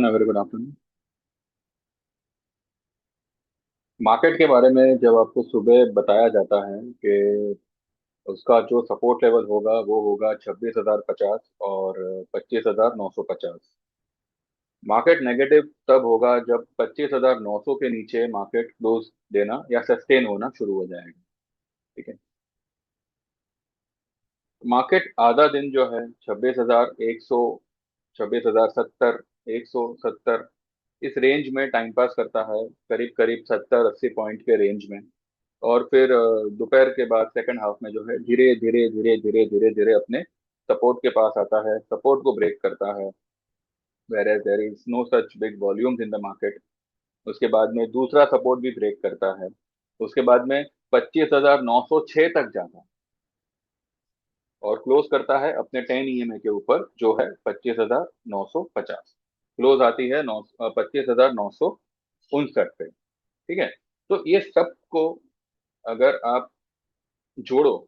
Very good afternoon. Market के बारे में जब आपको सुबह बताया जाता है कि उसका जो सपोर्ट लेवल होगा वो होगा 26,050 और 25,950। मार्केट नेगेटिव तब होगा जब 25,900 के नीचे मार्केट क्लोज देना या सस्टेन होना शुरू हो जाएगा। ठीक है। मार्केट आधा दिन जो है 26,100, 26,070, 170 इस रेंज में टाइम पास करता है, करीब करीब 70-80 पॉइंट के रेंज में। और फिर दोपहर के बाद सेकंड हाफ में जो है धीरे धीरे धीरे धीरे धीरे धीरे अपने सपोर्ट के पास आता है, सपोर्ट को ब्रेक करता है। Whereas there is no such big volumes in the market. उसके बाद में दूसरा सपोर्ट भी ब्रेक करता है। उसके बाद में 25,906 तक जाता है और क्लोज करता है अपने 10 EMA के ऊपर जो है 25,950। क्लोज आती है 25,959 पे। ठीक है। तो ये सब को अगर आप जोड़ो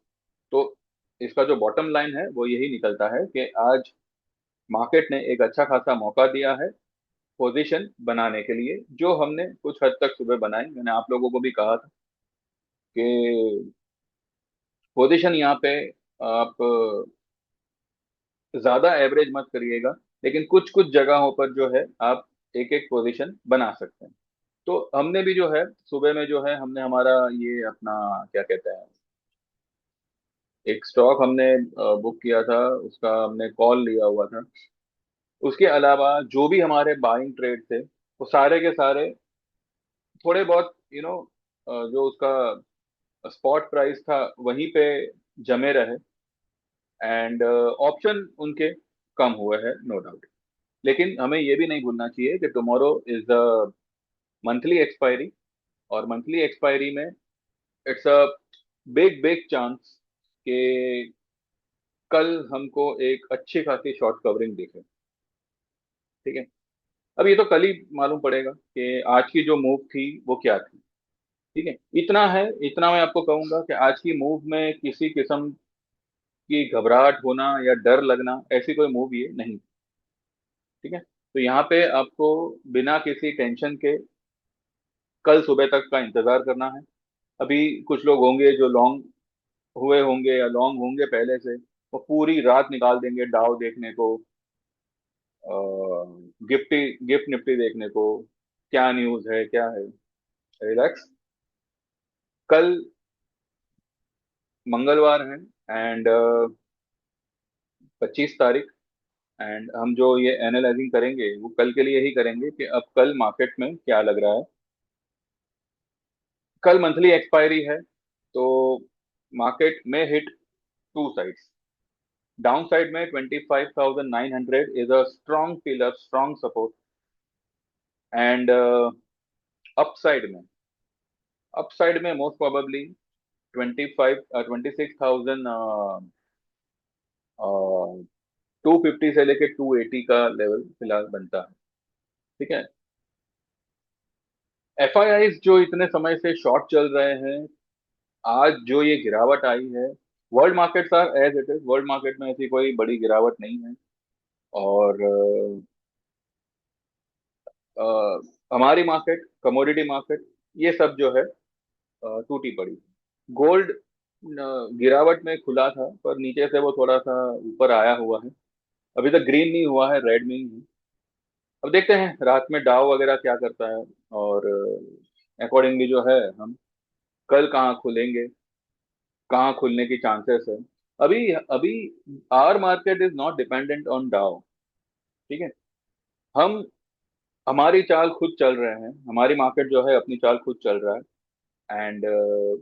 तो इसका जो बॉटम लाइन है वो यही निकलता है कि आज मार्केट ने एक अच्छा खासा मौका दिया है पोजीशन बनाने के लिए, जो हमने कुछ हद तक सुबह बनाई। मैंने आप लोगों को भी कहा था कि पोजीशन यहाँ पे आप ज्यादा एवरेज मत करिएगा, लेकिन कुछ कुछ जगहों पर जो है आप एक एक पोजीशन बना सकते हैं। तो हमने भी जो है सुबह में जो है हमने हमारा ये अपना क्या कहते हैं, एक स्टॉक हमने बुक किया था, उसका हमने कॉल लिया हुआ था। उसके अलावा जो भी हमारे बाइंग ट्रेड थे वो सारे के सारे थोड़े बहुत जो उसका स्पॉट प्राइस था वहीं पे जमे रहे। एंड ऑप्शन उनके कम हुए हैं, नो डाउट। लेकिन हमें ये भी नहीं भूलना चाहिए कि tomorrow is the monthly expiry, और मंथली एक्सपायरी में it's a big big chance कि कल हमको एक अच्छी खासी शॉर्ट कवरिंग दिखे। ठीक है। अब ये तो कल ही मालूम पड़ेगा कि आज की जो मूव थी वो क्या थी। ठीक है। इतना है, इतना मैं आपको कहूंगा कि आज की मूव में किसी किस्म की घबराहट होना या डर लगना ऐसी कोई मूव ये नहीं। ठीक है। तो यहाँ पे आपको बिना किसी टेंशन के कल सुबह तक का इंतजार करना है। अभी कुछ लोग होंगे जो लॉन्ग हुए होंगे या लॉन्ग होंगे पहले से, वो पूरी रात निकाल देंगे डाउ देखने को, गिफ्टी गिफ्ट निफ्टी देखने को, क्या न्यूज है क्या है। रिलैक्स। कल मंगलवार है एंड 25 तारीख। एंड हम जो ये एनालाइजिंग करेंगे वो कल के लिए ही करेंगे कि अब कल मार्केट में क्या लग रहा है। कल मंथली एक्सपायरी है, तो मार्केट में hit two sides. Down side में 25,900 is a strong pillar, strong support. And upside में अपसाइड में मोस्ट प्रोबेबली 26,000, 250 से लेके 280 का लेवल फिलहाल बनता है। ठीक है। FIIs जो इतने समय से शॉर्ट चल रहे हैं, आज जो ये गिरावट आई है, world markets are as it is, world market में ऐसी कोई बड़ी गिरावट नहीं है। और हमारी मार्केट, कमोडिटी मार्केट, ये सब जो है टूटी पड़ी। गोल्ड गिरावट में खुला था पर नीचे से वो थोड़ा सा ऊपर आया हुआ है। अभी तक ग्रीन नहीं हुआ है, रेड में ही है। अब देखते हैं रात में डाव वगैरह क्या करता है, और अकॉर्डिंगली जो है हम कल कहाँ खुलेंगे, कहाँ खुलने की चांसेस है। अभी अभी our market is not dependent on Dow. ठीक है। हम हमारी चाल खुद चल रहे हैं, हमारी मार्केट जो है अपनी चाल खुद चल रहा है। एंड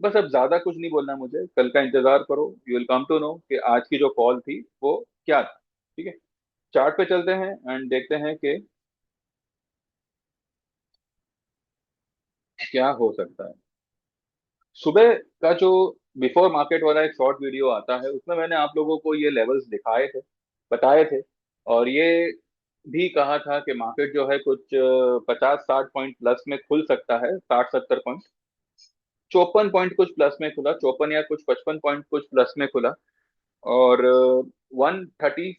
बस अब ज्यादा कुछ नहीं बोलना है मुझे, कल का इंतजार करो, you will come to know कि आज की जो कॉल थी वो क्या थी। ठीक है। चार्ट पे चलते हैं एंड देखते हैं कि क्या हो सकता है। सुबह का जो बिफोर मार्केट वाला एक शॉर्ट वीडियो आता है उसमें मैंने आप लोगों को ये लेवल्स दिखाए थे, बताए थे। और ये भी कहा था कि मार्केट जो है कुछ 50-60 पॉइंट प्लस में खुल सकता है, 60-70 पॉइंट। 54 पॉइंट कुछ प्लस में खुला, 54 या कुछ 55 पॉइंट कुछ प्लस में खुला। और 130,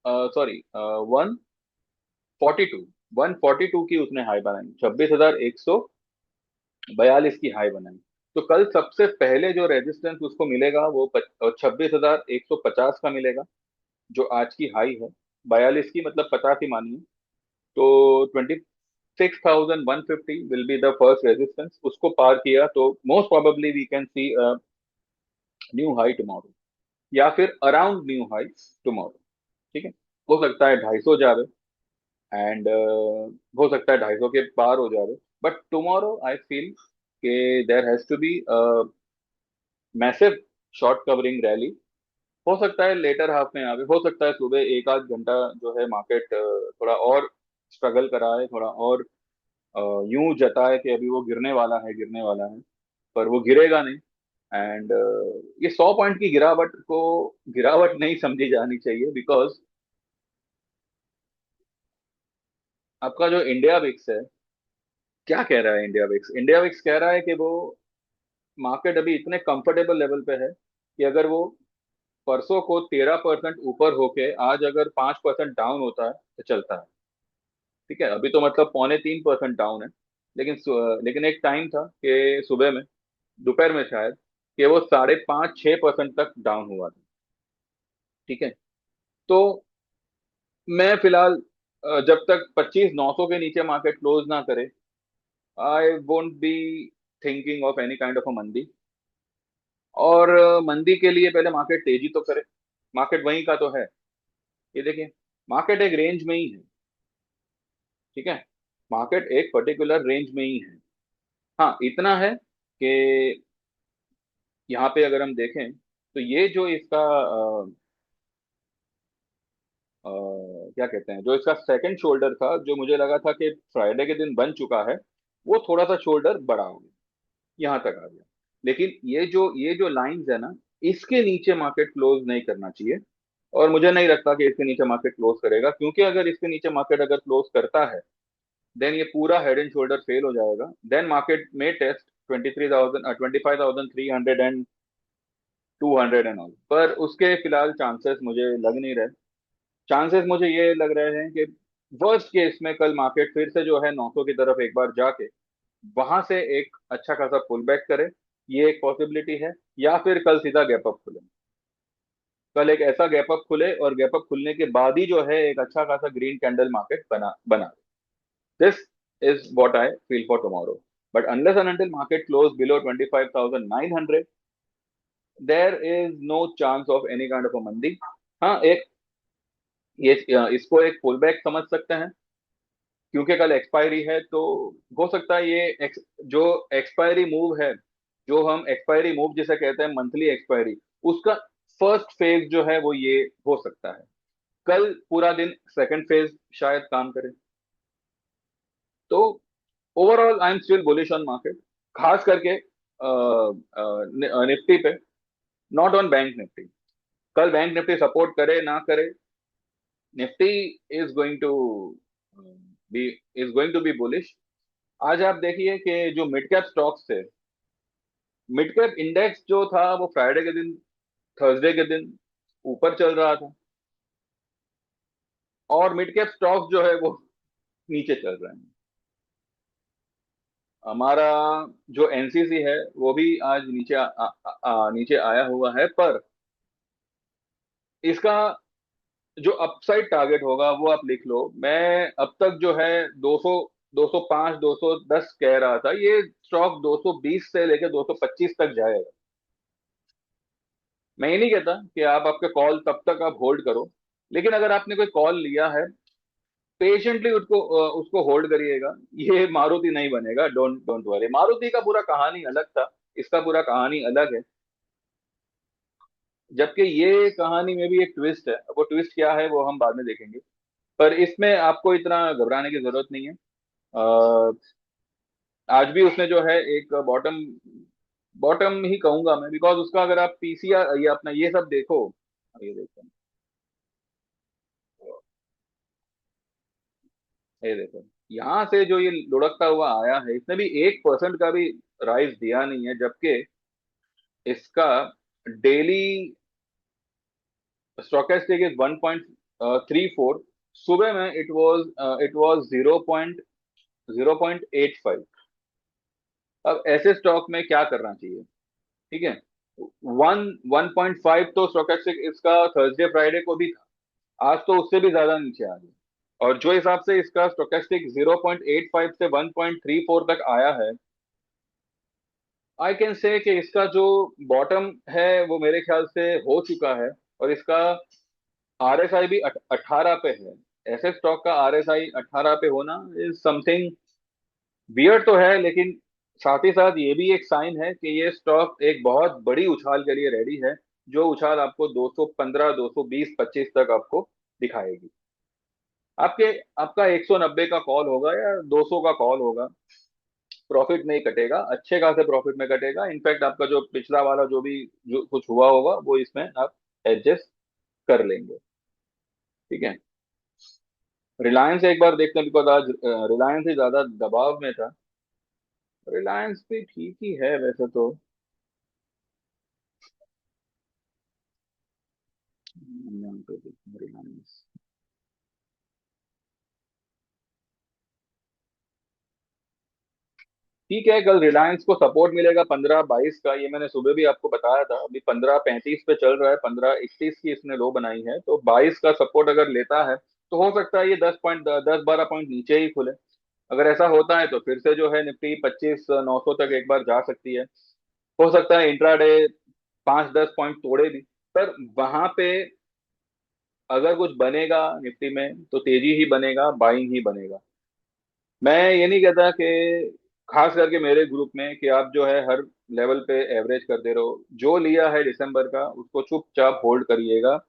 सॉरी, 142 142 की उसने हाई बनाई, 26,142 की हाई बनाई। तो कल सबसे पहले जो रेजिस्टेंस उसको मिलेगा वो 26,150 का मिलेगा, जो आज की हाई है। 42 की मतलब 50 ही मानिए। तो 26,150 will be the first resistance. उसको पार किया तो most probably we can see new high tomorrow, या फिर अराउंड न्यू हाई टुमारो। ठीक है, हो सकता है 250 जावे, एंड हो सकता है 250 के पार हो जावे। बट टुमारो आई फील के there has to be massive short covering rally. हो सकता है लेटर हाफ में आवे, हो सकता है सुबह एक आध घंटा जो है मार्केट थोड़ा और स्ट्रगल कराए, थोड़ा और यूं जताए कि अभी वो गिरने वाला है, गिरने वाला है, पर वो गिरेगा नहीं। एंड ये 100 पॉइंट की गिरावट को गिरावट नहीं समझी जानी चाहिए, बिकॉज आपका जो इंडिया विक्स है, क्या कह रहा है इंडिया विक्स? इंडिया विक्स कह रहा है कि वो मार्केट अभी इतने कंफर्टेबल लेवल पे है कि अगर वो परसों को 13% ऊपर होके आज अगर 5% डाउन होता है तो चलता है। ठीक है, अभी तो मतलब 2.25% डाउन है। लेकिन एक टाइम था कि सुबह में, दोपहर में शायद, कि वो 5.5-6% तक डाउन हुआ था। ठीक है, तो मैं फिलहाल जब तक 25,900 के नीचे मार्केट क्लोज ना करे, I won't be thinking of any kind of a मंदी। और मंदी के लिए पहले मार्केट तेजी तो करे। मार्केट वहीं का तो है, ये देखिए, मार्केट एक रेंज में ही है। ठीक है, मार्केट एक पर्टिकुलर रेंज में ही है। हाँ, इतना है कि यहाँ पे अगर हम देखें तो ये जो इसका क्या कहते हैं, जो इसका सेकंड शोल्डर था, जो मुझे लगा था कि फ्राइडे के दिन बन चुका है, वो थोड़ा सा शोल्डर बड़ा हो गया, यहाँ तक आ गया। लेकिन ये जो लाइंस है ना, इसके नीचे मार्केट क्लोज नहीं करना चाहिए। और मुझे नहीं लगता कि इसके नीचे मार्केट क्लोज करेगा, क्योंकि अगर इसके नीचे मार्केट अगर क्लोज करता है, देन ये पूरा हेड एंड शोल्डर फेल हो जाएगा। देन मार्केट में टेस्ट 23,000, 25,300 एंड 200 एंड ऑल, पर उसके फिलहाल चांसेस मुझे लग नहीं रहे। चांसेस मुझे ये लग रहे हैं कि वर्स्ट केस में कल मार्केट फिर से जो है 900 की तरफ एक बार जाके वहां से एक अच्छा खासा पुल बैक करे, ये एक पॉसिबिलिटी है। या फिर कल सीधा गैप अप खुले, कल एक ऐसा गैप अप खुले और गैप अप खुलने के बाद ही जो है एक अच्छा खासा ग्रीन कैंडल मार्केट बना बना। This is what I feel for tomorrow. But unless and until market close below 25,900, there is no chance of any kind of a मंदी। हाँ, एक ये इसको एक पुल बैक समझ सकते हैं, क्योंकि कल एक्सपायरी है। तो हो सकता है ये जो एक्सपायरी मूव है, जो हम एक्सपायरी मूव जिसे कहते हैं मंथली एक्सपायरी, उसका फर्स्ट फेज जो है वो ये हो सकता है। कल पूरा दिन सेकंड फेज शायद काम करे। तो overall I am still bullish on market, खास करके निफ्टी पे, नॉट ऑन बैंक निफ्टी। कल बैंक निफ्टी सपोर्ट करे ना करे, Nifty is going to be is going to be bullish. आज आप देखिए कि जो मिड कैप स्टॉक्स थे, मिड कैप इंडेक्स जो था वो फ्राइडे के दिन, थर्सडे के दिन ऊपर चल रहा था, और मिड कैप स्टॉक्स जो है वो नीचे चल रहे हैं। हमारा जो एनसीसी है वो भी आज नीचे आया हुआ है, पर इसका जो अपसाइड टारगेट होगा वो आप लिख लो। मैं अब तक जो है 200, 205, 210 कह रहा था, ये स्टॉक 220 से लेकर 225 तक जाएगा। मैं ये नहीं कहता कि आप आपके कॉल तब तक आप होल्ड करो, लेकिन अगर आपने कोई कॉल लिया है, पेशेंटली उसको होल्ड करिएगा। ये मारुति नहीं बनेगा, डोंट डोंट वरी। मारुति का पूरा कहानी अलग था, इसका पूरा कहानी अलग है। जबकि ये कहानी में भी एक ट्विस्ट है, वो ट्विस्ट क्या है वो हम बाद में देखेंगे। पर इसमें आपको इतना घबराने की जरूरत नहीं है। अ, आज भी उसने जो है एक बॉटम बॉटम ही कहूंगा मैं, बिकॉज उसका अगर आप पीसीआर ये अपना ये सब देखो, ये देखो, ये देखो, यहाँ से जो ये लुढ़कता हुआ आया है, इसने भी 1% का भी राइज दिया नहीं है। जबकि इसका डेली स्टोकेस्टिक इज 1.34, सुबह में इट वाज 0.85। अब ऐसे स्टॉक में क्या करना चाहिए? ठीक है, 1.5 तो स्टोकेस्टिक इसका थर्सडे फ्राइडे को भी था, आज तो उससे भी ज्यादा नीचे आ गया। और जो हिसाब से इसका स्टोकेस्टिक 0.85 से 1.34 तक आया है, आई कैन से कि इसका जो बॉटम है वो मेरे ख्याल से हो चुका है। और इसका आरएसआई भी 18 पे है। ऐसे स्टॉक का आरएसआई 18 पे होना इज समथिंग वियर्ड तो है, लेकिन साथ ही साथ ये भी एक साइन है कि ये स्टॉक एक बहुत बड़ी उछाल के लिए रेडी है, जो उछाल आपको 215, 220, 25 तक आपको दिखाएगी। आपके आपका 190 का कॉल होगा या 200 का कॉल होगा, प्रॉफिट नहीं कटेगा, अच्छे खासे प्रॉफिट में कटेगा। इनफैक्ट आपका जो पिछला वाला जो भी जो कुछ हुआ होगा वो इसमें आप एडजस्ट कर लेंगे। ठीक है, रिलायंस एक बार देखते हैं, बिकॉज आज रिलायंस ही ज्यादा दबाव में था। रिलायंस भी ठीक ही है वैसे तो। यहाँ पे देखते हैं रिलायंस। ठीक है, कल रिलायंस को सपोर्ट मिलेगा 15-22 का, ये मैंने सुबह भी आपको बताया था। अभी 15.35 पे चल रहा है, 15.31 की इसने लो बनाई है, तो 22 का सपोर्ट अगर लेता है तो हो सकता है ये 10-12 पॉइंट नीचे ही खुले। अगर ऐसा होता है तो फिर से जो है निफ्टी 25,900 तक एक बार जा सकती है। हो सकता है इंट्राडे 5-10 पॉइंट तोड़े भी, पर वहां पे अगर कुछ बनेगा निफ्टी में तो तेजी ही बनेगा, बाइंग ही बनेगा। मैं ये नहीं कहता कि खास करके मेरे ग्रुप में कि आप जो है हर लेवल पे एवरेज करते रहो। जो लिया है दिसंबर का उसको चुपचाप होल्ड करिएगा।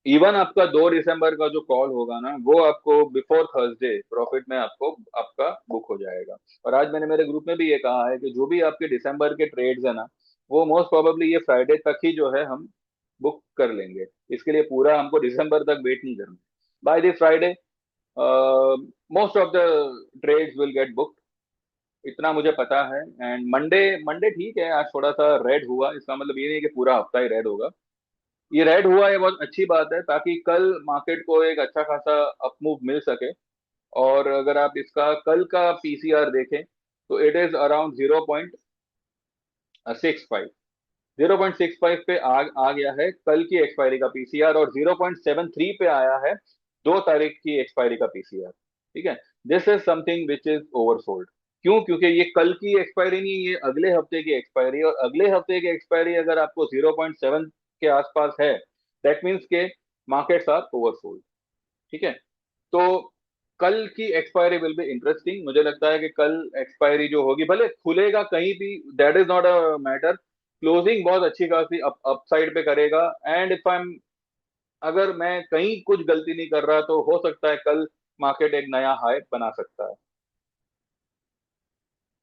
इवन आपका 2 दिसंबर का जो कॉल होगा ना, वो आपको बिफोर थर्सडे प्रॉफिट में आपको आपका बुक हो जाएगा। और आज मैंने मेरे ग्रुप में भी ये कहा है कि जो भी आपके दिसंबर के ट्रेड्स है ना, वो मोस्ट प्रोबेबली ये फ्राइडे तक ही जो है हम बुक कर लेंगे। इसके लिए पूरा हमको दिसंबर तक वेट नहीं करना। By this Friday most of the trades will get book, इतना मुझे पता है। एंड मंडे मंडे ठीक है, आज थोड़ा सा रेड हुआ, इसका मतलब ये नहीं कि पूरा हफ्ता ही रेड होगा। ये रेड हुआ ये बहुत अच्छी बात है, ताकि कल मार्केट को एक अच्छा खासा अपमूव मिल सके। और अगर आप इसका कल का पीसीआर देखें तो इट इज अराउंड 0.65। 0.65 पे आ गया है कल की एक्सपायरी का पीसीआर, और 0.73 पे आया है 2 तारीख की एक्सपायरी का पीसीआर। ठीक है, this is something which is oversold. क्यों? क्योंकि ये कल की एक्सपायरी नहीं, ये अगले हफ्ते की एक्सपायरी, और अगले हफ्ते की एक्सपायरी अगर आपको 0.7 के आसपास है, दैट मीन्स के मार्केट्स आर ओवरसोल्ड। ठीक है, तो कल की एक्सपायरी विल बी इंटरेस्टिंग। मुझे लगता है कि कल एक्सपायरी जो होगी, भले खुलेगा कहीं भी, that is not a matter, closing बहुत अच्छी खासी अपसाइड पे करेगा। एंड इफ आई एम अगर मैं कहीं कुछ गलती नहीं कर रहा तो हो सकता है कल मार्केट एक नया हाई बना सकता है।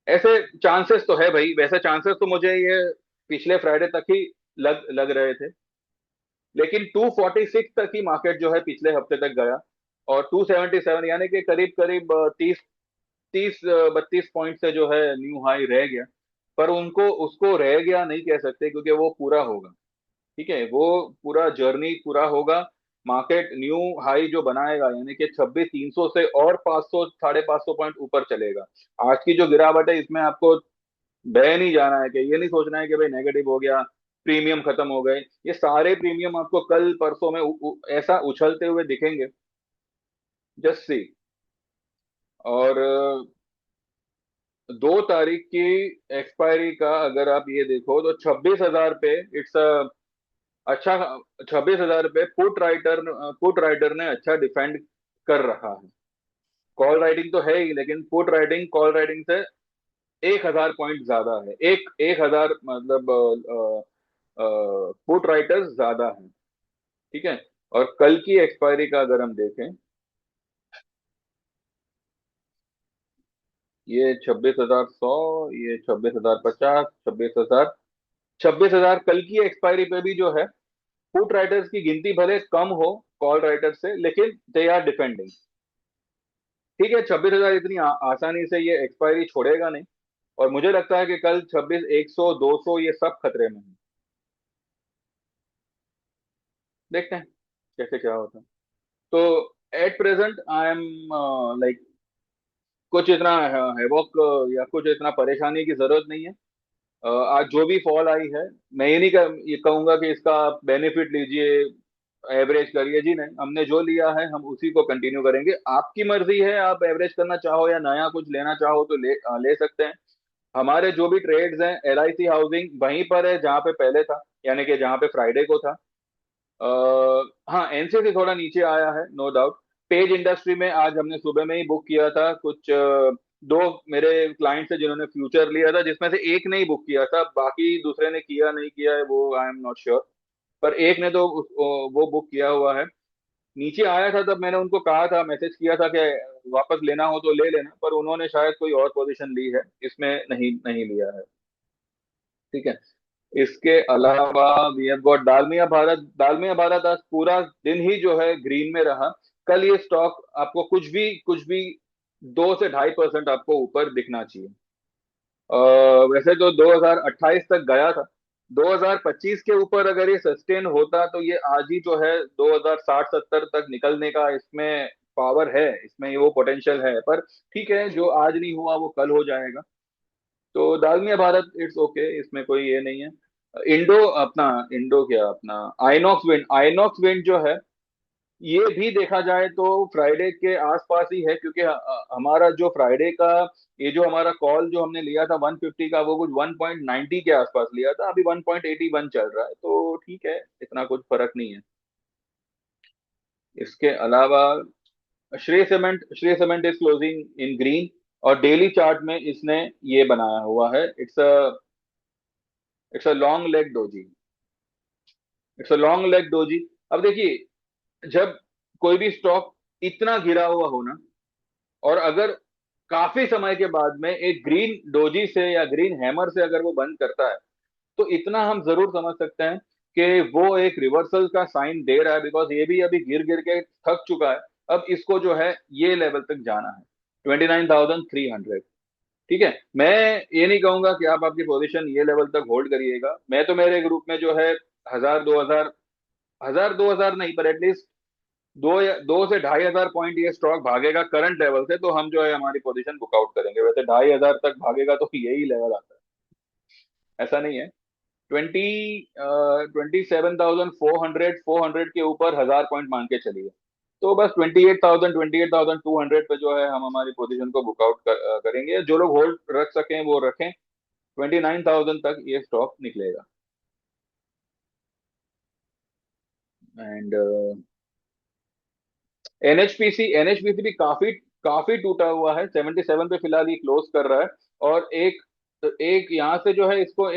ऐसे चांसेस तो है भाई, वैसे चांसेस तो मुझे ये पिछले फ्राइडे तक ही लग लग रहे थे। लेकिन 246 तक ही मार्केट जो है पिछले हफ्ते तक गया, और 277 यानी कि करीब करीब 30-32 पॉइंट से जो है न्यू हाई रह गया। पर उनको उसको रह गया नहीं कह सकते, क्योंकि वो पूरा होगा। ठीक है, वो पूरा जर्नी पूरा होगा। मार्केट न्यू हाई जो बनाएगा, यानी कि 26,300 से और 500 550 पॉइंट ऊपर चलेगा। आज की जो गिरावट है इसमें आपको बह नहीं जाना है, कि ये नहीं सोचना है कि भाई नेगेटिव हो गया, प्रीमियम खत्म हो गए। ये सारे प्रीमियम आपको कल परसों में ऐसा उछलते हुए दिखेंगे, जस्ट सी। और 2 तारीख की एक्सपायरी का अगर आप ये देखो तो 26,000 पे इट्स अच्छा। 26,000 पे पुट राइटर ने अच्छा डिफेंड कर रहा है। कॉल राइटिंग तो है ही, लेकिन पुट राइटिंग कॉल राइटिंग से 1,000 पॉइंट ज्यादा है। एक 1,000 मतलब पुट राइटर्स ज्यादा है। ठीक है, और कल की एक्सपायरी का अगर हम देखें, ये 26,100, ये 26,050, 26,000, 26,000 कल की एक्सपायरी पे भी जो है पुट राइटर्स की गिनती भले कम हो कॉल राइटर से, लेकिन दे आर डिफेंडिंग। ठीक है, 26,000 इतनी आसानी से ये एक्सपायरी छोड़ेगा नहीं। और मुझे लगता है कि कल 26, 100, 200 ये सब खतरे में है। देखते हैं कैसे क्या होता है। तो at present I am like कुछ इतना हैवॉक या कुछ इतना परेशानी की जरूरत नहीं है। आज जो भी फॉल आई है, मैं ये कहूंगा कि इसका आप बेनिफिट लीजिए, एवरेज करिए। जी नहीं, हमने जो लिया है हम उसी को कंटिन्यू करेंगे। आपकी मर्जी है, आप एवरेज करना चाहो या नया कुछ लेना चाहो तो ले सकते हैं। हमारे जो भी ट्रेड्स हैं, LIC हाउसिंग वहीं पर है जहाँ पे पहले था, यानी कि जहाँ पे फ्राइडे को था। हाँ, NCC थोड़ा नीचे आया है, नो डाउट। पेज इंडस्ट्री में आज हमने सुबह में ही बुक किया था कुछ, दो मेरे क्लाइंट्स है जिन्होंने फ्यूचर लिया था, जिसमें से एक ने ही बुक किया था, बाकी दूसरे ने किया नहीं किया है वो आई एम नॉट श्योर। पर एक ने तो वो बुक किया हुआ है। नीचे आया था तब मैंने उनको कहा था, मैसेज किया था कि वापस लेना हो तो ले लेना, पर उन्होंने शायद कोई और पोजीशन ली है, इसमें नहीं नहीं लिया है। ठीक है। इसके अलावा we have got Dalmia Bharat. Dalmia Bharat आज पूरा दिन ही जो है ग्रीन में रहा। कल ये स्टॉक आपको कुछ भी 2 से 2.5% आपको ऊपर दिखना चाहिए। वैसे तो 2028 तक गया था। 2025 के ऊपर अगर ये सस्टेन होता तो ये आज ही जो है 2060-70 तक निकलने का इसमें पावर है, इसमें ये वो पोटेंशियल है। पर ठीक है, जो आज नहीं हुआ वो कल हो जाएगा। तो दालमिया भारत इट्स ओके, इसमें कोई ये नहीं है। इंडो क्या अपना आइनॉक्स विंड जो है, ये भी देखा जाए तो फ्राइडे के आसपास ही है, क्योंकि हमारा जो फ्राइडे का ये जो हमारा कॉल जो हमने लिया था 150 का, वो कुछ 1.90 के आसपास लिया था, अभी 1.81 चल रहा है, तो ठीक है, इतना कुछ फर्क नहीं है। इसके अलावा Shri cement is closing in green, और डेली चार्ट में इसने ये बनाया हुआ है, it's a long leg doji. It's a long leg doji. अब देखिए, जब कोई भी स्टॉक इतना गिरा हुआ हो ना, और अगर काफी समय के बाद में एक ग्रीन डोजी से या ग्रीन हैमर से अगर वो बंद करता है, तो इतना हम जरूर समझ सकते हैं कि वो एक रिवर्सल का साइन दे रहा है, बिकॉज ये भी अभी गिर गिर के थक चुका है। अब इसको जो है ये लेवल तक जाना है, 29,300। ठीक है, मैं ये नहीं कहूंगा कि आप आपकी पोजीशन ये लेवल तक होल्ड करिएगा। मैं तो मेरे ग्रुप में जो है 1,000 2,000 नहीं, पर एटलीस्ट 2 से 2,500 पॉइंट ये स्टॉक भागेगा करंट लेवल से, तो हम जो है हमारी पोजीशन बुकआउट करेंगे। वैसे 2,500 तक भागेगा तो यही लेवल आता है, ऐसा नहीं है। 27,400 400 के ऊपर 1,000 पॉइंट मान के चलिए, तो बस 28,200 पे जो है हम हमारी पोजीशन को बुकआउट करेंगे। जो लोग होल्ड रख सकें वो रखें, 29,000 तक ये स्टॉक निकलेगा। एंड एनएचपीसी भी काफी काफी टूटा हुआ है, 77 पे फिलहाल ये क्लोज कर रहा है। और एक यहाँ से जो है इसको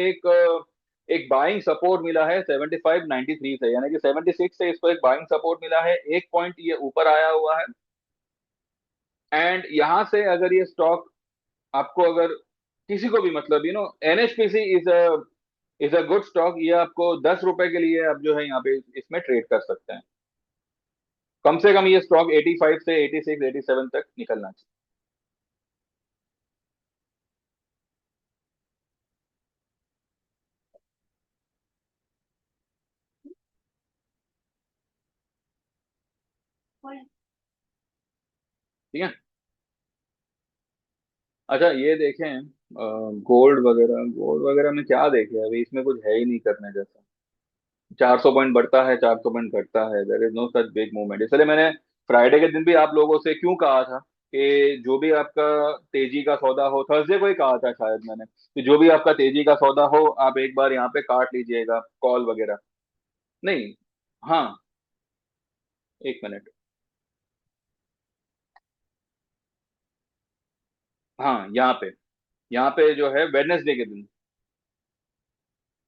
एक बाइंग सपोर्ट मिला है 75.93 से, यानी कि 76 से इसको एक बाइंग सपोर्ट मिला है, एक पॉइंट ये ऊपर आया हुआ है। एंड यहाँ से अगर ये स्टॉक आपको, अगर किसी को भी, मतलब NHPC is a good stock, ये आपको 10 रुपए के लिए आप जो है यहाँ पे इसमें ट्रेड कर सकते हैं। कम से कम ये स्टॉक 85 से 86 87 तक निकलना चाहिए। ठीक है। अच्छा, ये देखें, गोल्ड वगैरह में क्या देखें, अभी इसमें कुछ है ही नहीं करने जैसा। 400 पॉइंट बढ़ता है, 400 पॉइंट घटता है, there is no such big movement. इसलिए मैंने फ्राइडे के दिन भी आप लोगों से क्यों कहा था कि जो भी आपका तेजी का सौदा हो, थर्सडे को ही कहा था शायद मैंने, कि जो भी आपका तेजी का सौदा हो आप एक बार यहाँ पे काट लीजिएगा कॉल वगैरह। नहीं। हाँ, एक मिनट। हाँ, यहाँ पे जो है वेडनेसडे के दिन,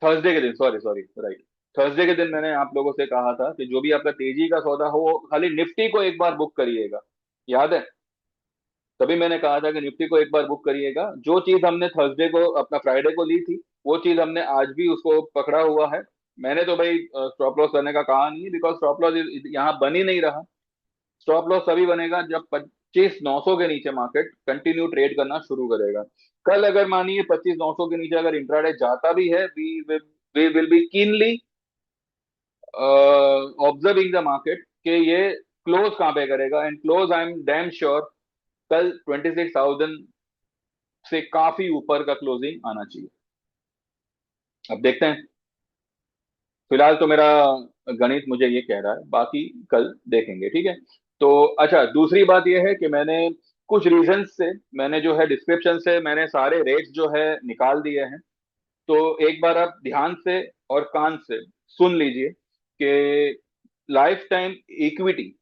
थर्सडे के दिन, सॉरी सॉरी, राइट। थर्सडे के दिन मैंने आप लोगों से कहा था कि जो भी आपका तेजी का सौदा हो वो खाली निफ्टी को एक बार बुक करिएगा, याद है? तभी मैंने कहा था कि निफ्टी को एक बार बुक करिएगा। जो चीज हमने थर्सडे को अपना फ्राइडे को ली थी, वो चीज हमने आज भी उसको पकड़ा हुआ है। मैंने तो भाई स्टॉप लॉस करने का कहा नहीं है, बिकॉज स्टॉप लॉस यहाँ बन ही नहीं रहा। स्टॉप लॉस तभी बनेगा जब 25,900 के नीचे मार्केट कंटिन्यू ट्रेड करना शुरू करेगा। कल अगर मानिए 25,900 के नीचे अगर इंट्राडे जाता भी है, we will be keenly observing the market, कि ये क्लोज कहाँ पे करेगा, and close I am damn sure कल 26,000 से काफी ऊपर का क्लोजिंग आना चाहिए। अब देखते हैं, फिलहाल तो मेरा गणित मुझे ये कह रहा है, बाकी कल देखेंगे, ठीक है। तो अच्छा, दूसरी बात ये है कि मैंने कुछ रीजंस से, मैंने जो है डिस्क्रिप्शन से मैंने सारे रेट्स जो है निकाल दिए हैं। तो एक बार आप ध्यान से और कान से सुन लीजिए कि life time equity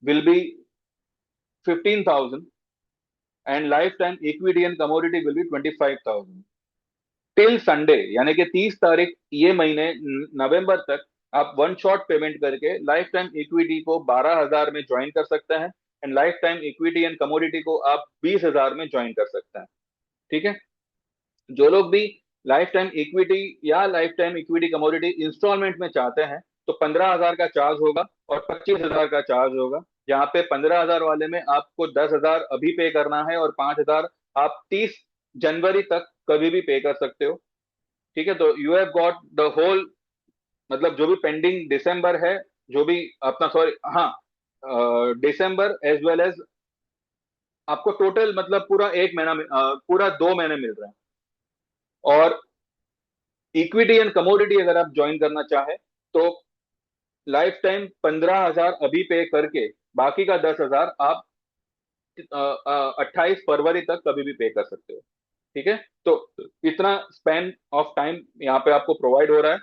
will be 15,000 and life time equity and commodity will be 25,000 till Sunday, यानी कि 30 तारीख ये महीने नवंबर तक आप वन शॉट पेमेंट करके लाइफ टाइम इक्विटी को 12,000 में ज्वाइन कर सकते हैं, and life time equity and commodity को आप 20,000 में ज्वाइन कर सकते हैं, ठीक है। जो लोग भी लाइफ टाइम इक्विटी या lifetime equity commodity installment में चाहते हैं, तो 15,000 का चार्ज होगा और 25,000 का चार्ज होगा। जहां पे 15,000 वाले में आपको 10,000 अभी पे करना है और 5,000 आप 30 जनवरी तक कभी भी पे कर सकते हो, ठीक है। तो you have got the whole, मतलब जो भी पेंडिंग दिसंबर है, जो भी अपना, सॉरी, हाँ, दिसंबर एज वेल एज आपको टोटल मतलब पूरा एक महीना पूरा 2 महीने मिल रहे हैं। और इक्विटी एंड कमोडिटी अगर आप ज्वाइन करना चाहे तो लाइफ टाइम 15,000 अभी पे करके बाकी का 10,000 आप 28 फरवरी तक कभी भी पे कर सकते हो, ठीक है। तो इतना स्पैन ऑफ टाइम यहाँ पे आपको प्रोवाइड हो रहा है,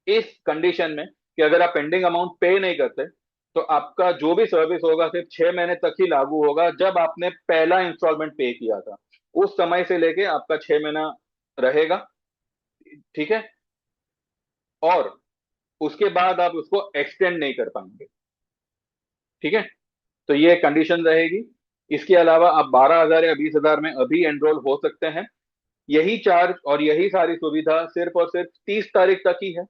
इस कंडीशन में कि अगर आप पेंडिंग अमाउंट पे नहीं करते तो आपका जो भी सर्विस होगा सिर्फ 6 महीने तक ही लागू होगा, जब आपने पहला इंस्टॉलमेंट पे किया था उस समय से लेके आपका 6 महीना रहेगा, ठीक है। और उसके बाद आप उसको एक्सटेंड नहीं कर पाएंगे, ठीक है। तो ये कंडीशन रहेगी। इसके अलावा आप 12,000 या 20,000 में अभी एनरोल हो सकते हैं। यही चार्ज और यही सारी सुविधा सिर्फ और सिर्फ 30 तारीख तक ही है।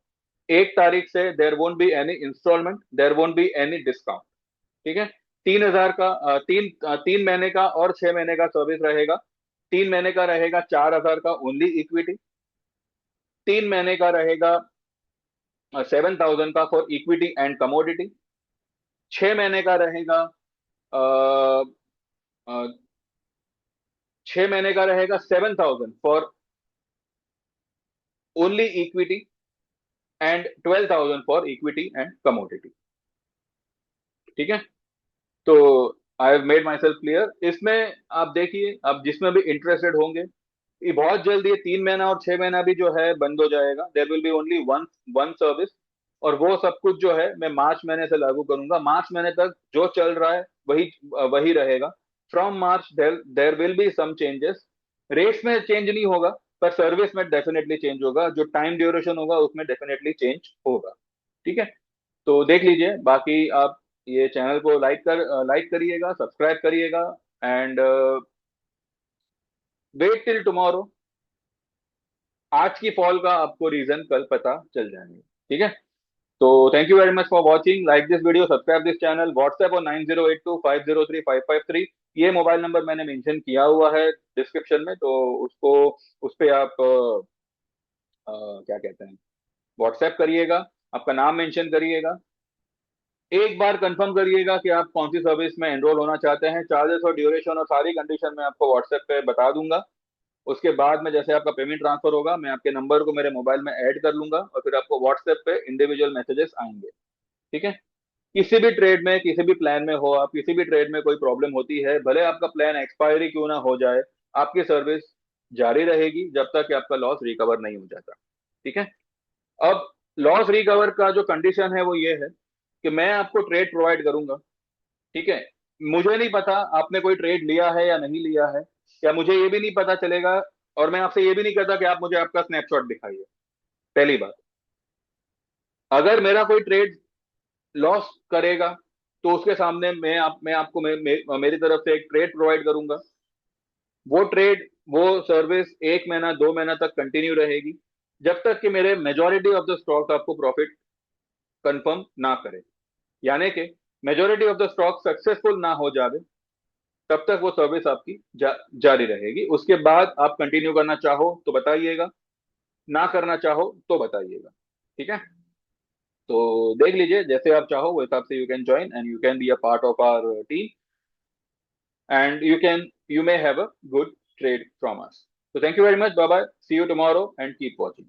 1 तारीख से there won't be any installment, there won't be any discount, ठीक है। 3,000 का 3 महीने का और 6 महीने का सर्विस रहेगा। 3 महीने का रहेगा 4,000 का ओनली इक्विटी, 3 महीने का रहेगा 7,000 का फॉर इक्विटी एंड कमोडिटी, 6 महीने का रहेगा अ, अ, 6 महीने का रहेगा 7,000 for only equity and 12,000 for equity and commodity, ठीक है। तो I have made my self clear. इसमें आप देखिए, आप जिसमें भी इंटरेस्टेड होंगे, ये बहुत जल्द ये 3 महीना और 6 महीना भी जो है बंद हो जाएगा। देर will B only one one service, और वो सब कुछ जो है मैं मार्च महीने से लागू करूंगा। मार्च महीने तक जो चल रहा है वही वही रहेगा। From March there will be some changes, rates में चेंज नहीं होगा पर सर्विस में डेफिनेटली चेंज होगा, जो टाइम ड्यूरेशन होगा उसमें डेफिनेटली चेंज होगा, ठीक है। तो देख लीजिए, बाकी आप ये चैनल को लाइक करिएगा, सब्सक्राइब करिएगा, एंड वेट टिल टुमारो। आज की फॉल का आपको रीजन कल पता चल जाएंगे, ठीक है। तो thank you very much for watching, like this video, subscribe this channel. WhatsApp और 9082503553, ये मोबाइल नंबर मैंने मेंशन किया हुआ है डिस्क्रिप्शन में, तो उसको, उस पे आप क्या कहते हैं, व्हाट्सएप करिएगा, आपका नाम मेंशन करिएगा, एक बार कंफर्म करिएगा कि आप कौन सी सर्विस में एनरोल होना चाहते हैं। चार्जेस और ड्यूरेशन और सारी कंडीशन मैं आपको व्हाट्सएप पे बता दूंगा। उसके बाद में जैसे आपका पेमेंट ट्रांसफर होगा, मैं आपके नंबर को मेरे मोबाइल में ऐड कर लूंगा और फिर आपको व्हाट्सएप पे इंडिविजुअल मैसेजेस आएंगे, ठीक है। किसी भी ट्रेड में, किसी भी प्लान में हो आप, किसी भी ट्रेड में कोई प्रॉब्लम होती है, भले आपका प्लान एक्सपायरी क्यों ना हो जाए, आपकी सर्विस जारी रहेगी जब तक कि आपका लॉस रिकवर नहीं हो जाता, ठीक है। अब लॉस रिकवर का जो कंडीशन है वो ये है कि मैं आपको ट्रेड प्रोवाइड करूंगा, ठीक है। मुझे नहीं पता आपने कोई ट्रेड लिया है या नहीं लिया है, या मुझे ये भी नहीं पता चलेगा, और मैं आपसे ये भी नहीं कहता कि आप मुझे आपका स्नैपशॉट दिखाइए। पहली बात, अगर मेरा कोई ट्रेड लॉस करेगा तो उसके सामने मैं आपको मेरी तरफ से एक ट्रेड प्रोवाइड करूंगा। वो ट्रेड, वो सर्विस 1 महीना 2 महीना तक कंटिन्यू रहेगी, जब तक कि मेरे मेजोरिटी ऑफ द स्टॉक आपको प्रॉफिट कंफर्म ना करे, यानी कि majority of the stock successful ना हो जावे, तब तक वो सर्विस आपकी जारी रहेगी। उसके बाद आप कंटिन्यू करना चाहो तो बताइएगा, ना करना चाहो तो बताइएगा, ठीक है। तो देख लीजिए, जैसे आप चाहो वो हिसाब से you can join and you can be a part of our team, and you may have a good trade from us. So thank you very much. Bye bye. See you tomorrow and keep watching.